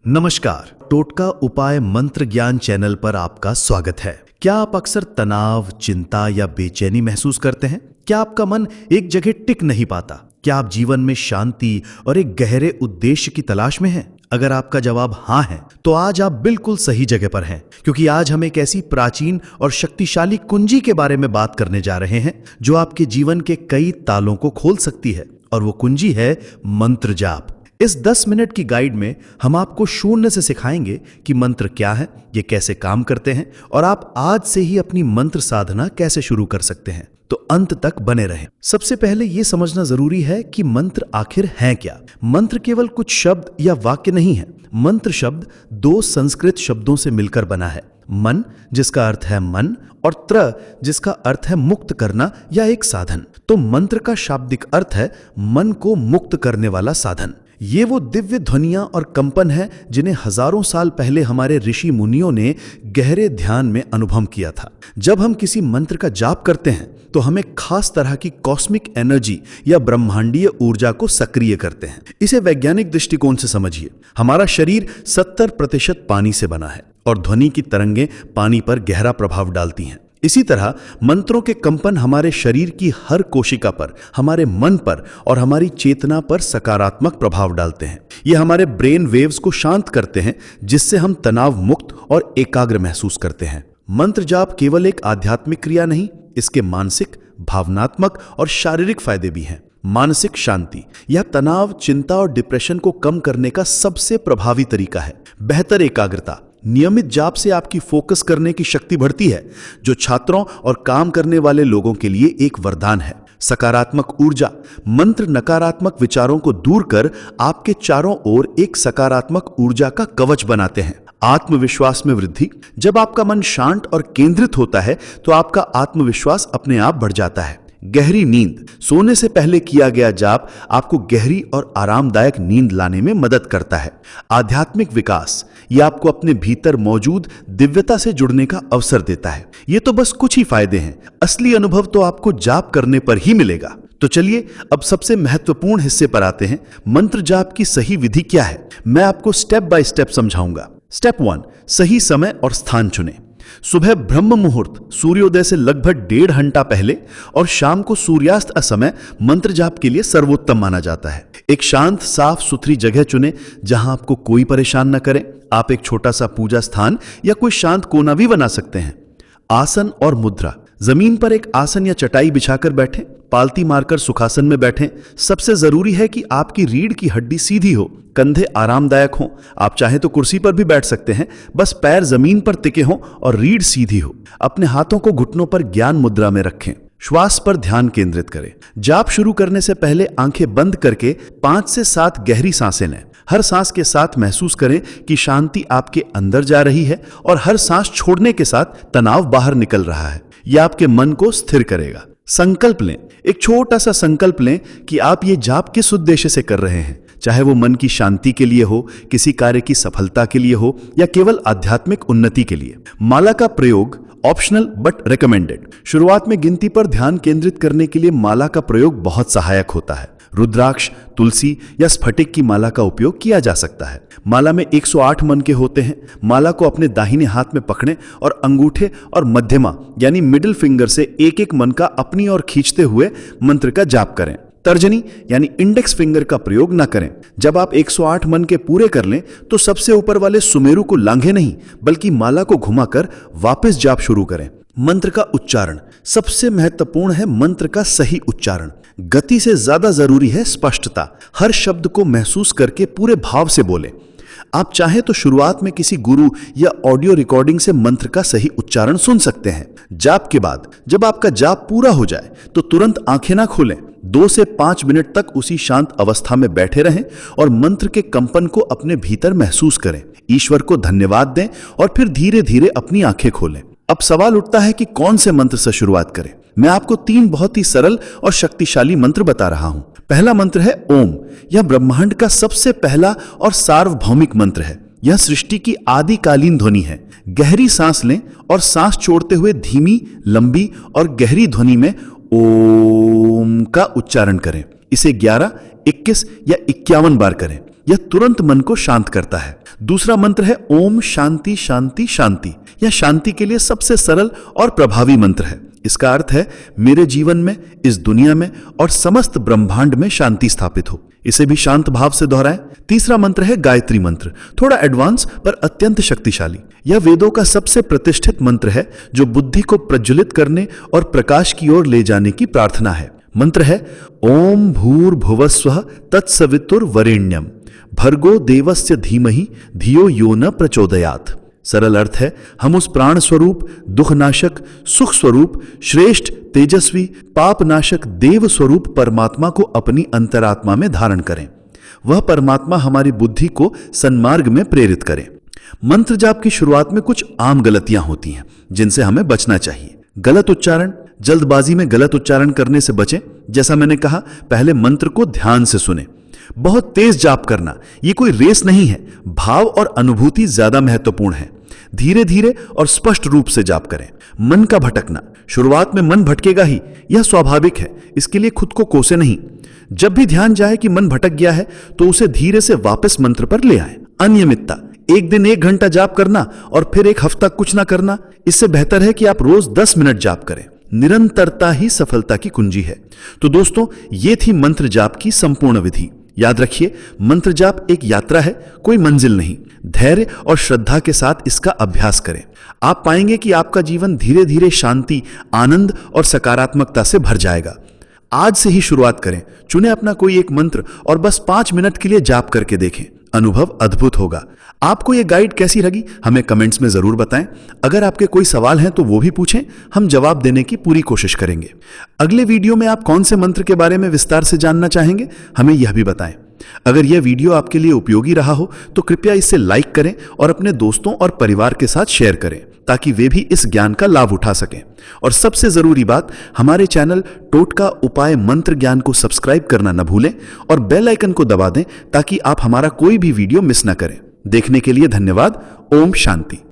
नमस्कार, टोटका उपाय मंत्र ज्ञान चैनल पर आपका स्वागत है। क्या आप अक्सर तनाव, चिंता या बेचैनी महसूस करते हैं? क्या आपका मन एक जगह टिक नहीं पाता? क्या आप जीवन में शांति और एक गहरे उद्देश्य की तलाश में हैं? अगर आपका जवाब हाँ है, तो आज आप बिल्कुल सही जगह पर हैं, क्योंकि आज हम एक ऐसी प्राचीन और शक्तिशाली कुंजी के बारे में बात करने जा रहे हैं जो आपके जीवन के कई तालों को खोल सकती है। और वो कुंजी है मंत्र जाप। इस 10 मिनट की गाइड में हम आपको शून्य से सिखाएंगे कि मंत्र क्या है, ये कैसे काम करते हैं और आप आज से ही अपनी मंत्र साधना कैसे शुरू कर सकते हैं। तो अंत तक बने रहें। सबसे पहले ये समझना जरूरी है कि मंत्र आखिर हैं क्या। मंत्र केवल कुछ शब्द या वाक्य नहीं है। मंत्र शब्द 2 संस्कृत शब्दों से मिलकर बना है। मन, जिसका अर्थ है मन, और त्र, जिसका अर्थ है मुक्त करना या एक साधन। तो मंत्र का शाब्दिक अर्थ है मन को मुक्त करने वाला साधन। ये वो दिव्य ध्वनियां और कंपन है जिन्हें हजारों साल पहले हमारे ऋषि मुनियों ने गहरे ध्यान में अनुभव किया था। जब हम किसी मंत्र का जाप करते हैं तो हमें खास तरह की कॉस्मिक एनर्जी या ब्रह्मांडीय ऊर्जा को सक्रिय करते हैं। इसे वैज्ञानिक दृष्टिकोण से समझिए। हमारा शरीर 70% पानी से बना है और ध्वनि की तरंगें पानी पर गहरा प्रभाव डालती हैं। इसी तरह मंत्रों के कंपन हमारे शरीर की हर कोशिका पर, हमारे मन पर और हमारी चेतना पर सकारात्मक प्रभाव डालते हैं। ये हमारे ब्रेन वेव्स को शांत करते हैं, जिससे हम तनाव मुक्त और एकाग्र महसूस करते हैं। मंत्र जाप केवल एक आध्यात्मिक क्रिया नहीं, इसके मानसिक, भावनात्मक और शारीरिक फायदे भी हैं। मानसिक शांति यह तनाव, चिंता और डिप्रेशन को कम करने का सबसे प्रभावी तरीका है। बेहतर एकाग्रता, नियमित जाप से आपकी फोकस करने की शक्ति बढ़ती है, जो छात्रों और काम करने वाले लोगों के लिए एक वरदान है। सकारात्मक ऊर्जा, मंत्र नकारात्मक विचारों को दूर कर आपके चारों ओर एक सकारात्मक ऊर्जा का कवच बनाते हैं। आत्मविश्वास में वृद्धि, जब आपका मन शांत और केंद्रित होता है तो आपका आत्मविश्वास अपने आप बढ़ जाता है। गहरी नींद, सोने से पहले किया गया जाप आपको गहरी और आरामदायक नींद लाने में मदद करता है। आध्यात्मिक विकास, यह आपको अपने भीतर मौजूद दिव्यता से जुड़ने का अवसर देता है। ये तो बस कुछ ही फायदे हैं, असली अनुभव तो आपको जाप करने पर ही मिलेगा। तो चलिए अब सबसे महत्वपूर्ण हिस्से पर आते हैं। मंत्र जाप की सही विधि क्या है, मैं आपको स्टेप बाय स्टेप समझाऊंगा। स्टेप 1, सही समय और स्थान चुनें। सुबह ब्रह्म मुहूर्त, सूर्योदय से लगभग 1.5 घंटा पहले, और शाम को सूर्यास्त असमय मंत्र जाप के लिए सर्वोत्तम माना जाता है। एक शांत, साफ सुथरी जगह चुनें जहां आपको कोई परेशान न करे। आप एक छोटा सा पूजा स्थान या कोई शांत कोना भी बना सकते हैं। आसन और मुद्रा, जमीन पर एक आसन या चटाई बिछाकर बैठें, पालती मारकर सुखासन में बैठें। सबसे जरूरी है कि आपकी रीढ़ की हड्डी सीधी हो, कंधे आरामदायक हों। आप चाहे तो कुर्सी पर भी बैठ सकते हैं, बस पैर जमीन पर टिके हों और रीढ़ सीधी हो। अपने हाथों को घुटनों पर ज्ञान मुद्रा में रखें। श्वास पर ध्यान केंद्रित करें। जाप शुरू करने से पहले आंखें बंद करके 5 से 7 गहरी सांसें लें। हर सांस के साथ महसूस करें कि शांति आपके अंदर जा रही है और हर सांस छोड़ने के साथ तनाव बाहर निकल रहा है। यह आपके मन को स्थिर करेगा। संकल्प लें, एक छोटा सा संकल्प लें कि आप ये जाप किस उद्देश्य से कर रहे हैं, चाहे वो मन की शांति के लिए हो, किसी कार्य की सफलता के लिए हो या केवल आध्यात्मिक उन्नति के लिए। माला का प्रयोग ऑप्शनल बट रिकमेंडेड। शुरुआत में गिनती पर ध्यान केंद्रित करने के लिए माला का प्रयोग बहुत सहायक होता है। रुद्राक्ष, तुलसी या स्फटिक की माला का उपयोग किया जा सकता है। माला में 108 मन के होते हैं। माला को अपने दाहिने हाथ में पकड़ें और अंगूठे और मध्यमा यानी मिडिल फिंगर से एक एक मन का अपनी ओर खींचते हुए मंत्र का जाप करें। तर्जनी यानी इंडेक्स फिंगर का प्रयोग न करें। जब आप 108 मन के पूरे कर लें तो सबसे ऊपर वाले सुमेरु को लांघे नहीं, बल्कि माला को घुमाकर वापस जाप शुरू करें। मंत्र का उच्चारण, सबसे महत्वपूर्ण है मंत्र का सही उच्चारण। गति से ज्यादा जरूरी है स्पष्टता। हर शब्द को महसूस करके पूरे भाव से बोलें। आप चाहें तो शुरुआत में किसी गुरु या ऑडियो रिकॉर्डिंग से मंत्र का सही उच्चारण सुन सकते हैं। जाप के बाद जब आपका जाप पूरा हो जाए तो तुरंत आंखें ना खोलें। 2 से 5 मिनट तक उसी शांत अवस्था में बैठे रहें और मंत्र के कंपन को अपने भीतर महसूस करें। ईश्वर को धन्यवाद दें और फिर धीरे धीरे अपनी आंखें खोलें। अब सवाल उठता है कि कौन से मंत्र से शुरुआत करें। मैं आपको 3 बहुत ही सरल और शक्तिशाली मंत्र बता रहा हूं। पहला मंत्र है ओम। यह ब्रह्मांड का सबसे पहला और सार्वभौमिक मंत्र है। यह सृष्टि की आदिकालीन ध्वनि है। गहरी सांस लें और सांस छोड़ते हुए धीमी, लंबी और गहरी ध्वनि में ओम का उच्चारण करें। इसे 11, 21 या 51 बार करें। यह तुरंत मन को शांत करता है। दूसरा मंत्र है ओम शांति शांति शांति। यह शांति के लिए सबसे सरल और प्रभावी मंत्र है। इसका अर्थ है मेरे जीवन में, इस दुनिया में और समस्त ब्रह्मांड में शांति स्थापित हो। इसे भी शांत भाव से दोहराएं। तीसरा मंत्र है गायत्री मंत्र, थोड़ा एडवांस पर अत्यंत शक्तिशाली। यह वेदों का सबसे प्रतिष्ठित मंत्र है जो बुद्धि को प्रज्वलित करने और प्रकाश की ओर ले जाने की प्रार्थना है। मंत्र है ओम भूर्भुवस्वः तत्सवितुर्वरेण्यम भर्गो देवस्य धीमहि धियो यो न प्रचोदयात्। सरल अर्थ है हम उस प्राण स्वरूप, दुखनाशक, सुख स्वरूप, श्रेष्ठ, तेजस्वी, पापनाशक देव स्वरूप परमात्मा को अपनी अंतरात्मा में धारण करें। वह परमात्मा हमारी बुद्धि को सन्मार्ग में प्रेरित करे। मंत्र जाप की शुरुआत में कुछ आम गलतियां होती हैं जिनसे हमें बचना चाहिए। गलत उच्चारण, जल्दबाजी में गलत उच्चारण करने से बचें। जैसा मैंने कहा, पहले मंत्र को ध्यान से सुने। बहुत तेज जाप करना, ये कोई रेस नहीं है। भाव और अनुभूति ज्यादा महत्वपूर्ण है। धीरे धीरे और स्पष्ट रूप से जाप करें। मन का भटकना, शुरुआत में मन भटकेगा ही, यह स्वाभाविक है। इसके लिए खुद को कोसे नहीं। जब भी ध्यान जाए कि मन भटक गया है तो उसे धीरे से वापस मंत्र पर ले आए। अनियमितता, एक दिन 1 घंटा जाप करना और फिर 1 हफ्ता कुछ ना करना, इससे बेहतर है कि आप रोज 10 मिनट जाप करें। निरंतरता ही सफलता की कुंजी है। तो दोस्तों, ये थी मंत्र जाप की संपूर्ण विधि। याद रखिए, मंत्र जाप एक यात्रा है, कोई मंजिल नहीं। धैर्य और श्रद्धा के साथ इसका अभ्यास करें। आप पाएंगे कि आपका जीवन धीरे धीरे शांति, आनंद और सकारात्मकता से भर जाएगा। आज से ही शुरुआत करें। चुने अपना कोई एक मंत्र और बस 5 मिनट के लिए जाप करके देखें। अनुभव अद्भुत होगा। आपको यह गाइड कैसी लगी हमें कमेंट्स में जरूर बताएं। अगर आपके कोई सवाल हैं तो वो भी पूछें, हम जवाब देने की पूरी कोशिश करेंगे। अगले वीडियो में आप कौन से मंत्र के बारे में विस्तार से जानना चाहेंगे, हमें यह भी बताएं। अगर यह वीडियो आपके लिए उपयोगी रहा हो तो कृपया इसे लाइक करें और अपने दोस्तों और परिवार के साथ शेयर करें ताकि वे भी इस ज्ञान का लाभ उठा सकें। और सबसे जरूरी बात, हमारे चैनल टोटका उपाय मंत्र ज्ञान को सब्सक्राइब करना न भूलें और बेल आइकन को दबा दें ताकि आप हमारा कोई भी वीडियो मिस न करें। देखने के लिए धन्यवाद। ओम शांति।